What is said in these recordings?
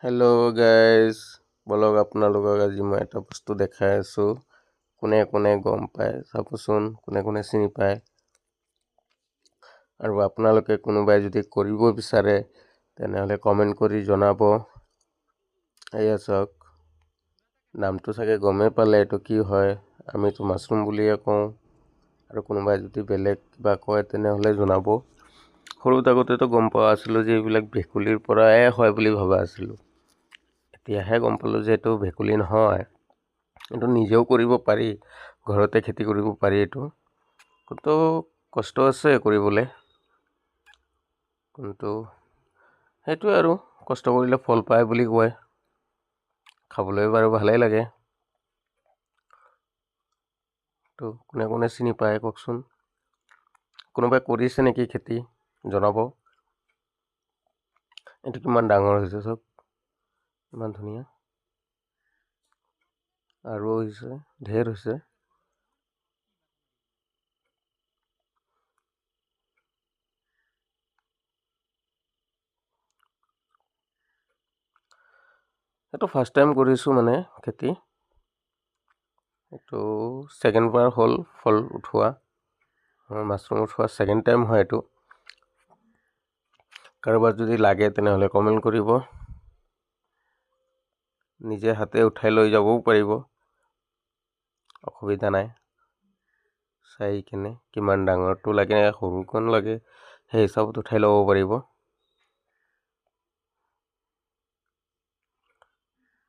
Hello' guys, বলক আপোনালোকক আজি মই এটা বস্তু দেখাই আছোঁ। কোনে কোনে গম পায় চাবচোন, কোনে কোনে চিনি পায়। আৰু আপোনালোকে কোনোবাই যদি কৰিব বিচাৰে তেনেহ'লে কমেণ্ট কৰি জনাব। এয়া চাওক, নামটো চাগে গমেই পালে এইটো কি হয়। আমিতো মাছৰুম বুলিয়ে কওঁ, আৰু কোনোবাই যদি বেলেগ কিবা কয় তেনেহ'লে জনাব। সৰু থাকোঁতেতো গম পোৱা আছিলোঁ যে এইবিলাক ভেকুলীৰ পৰাই হয় বুলি ভবা আছিলোঁ। এতিয়াহে গম পালোঁ যে এইটো ভেকুলী নহয়, এইটো নিজেও কৰিব পাৰি, ঘৰতে খেতি কৰিব পাৰি। এইটো কিন্তু কষ্ট আছে কৰিবলৈ, কিন্তু সেইটোৱে আৰু কষ্ট কৰিলে ফল পায় বুলি কয়। খাবলৈ বাৰু ভালেই লাগে। তো কোনে কোনে চিনি পায় কওকচোন। কোনোবাই কৰিছে নেকি খেতি, জনাব। এইটো কিমান ডাঙৰ হৈছে চব, ইমান ধুনীয়া, আৰু হৈছে ঢেৰ হৈছে। এইটো ফাৰ্ষ্ট টাইম কৰিছোঁ মানে খেতি। এইটো ছেকেণ্ড বাৰ হ'ল ফল উঠোৱা, মাছৰুম উঠোৱা ছেকেণ্ড টাইম হয় এইটো। কাৰোবাৰ যদি লাগে তেনেহ'লে কমেণ্ট কৰিব, নিজে হাতে উঠাই লৈ যাবও পাৰিব, অসুবিধা নাই। চাই কিনে কিমান ডাঙৰটো লাগে সৰুকণ লাগে সেই হিচাপত উঠাই ল'ব পাৰিব।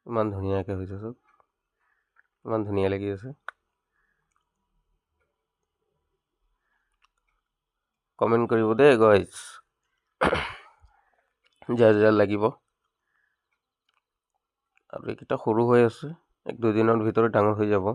ইমান ধুনীয়াকৈ হৈছে চব, ইমান ধুনীয়া লাগি আছে। কমেণ্ট কৰিব দেই গাইজ, যাৰ যাৰ লাগিব। আৰু এইকেইটা সৰু হৈ আছে, 1-2 দিনৰ ভিতৰত ডাঙৰ হৈ যাব।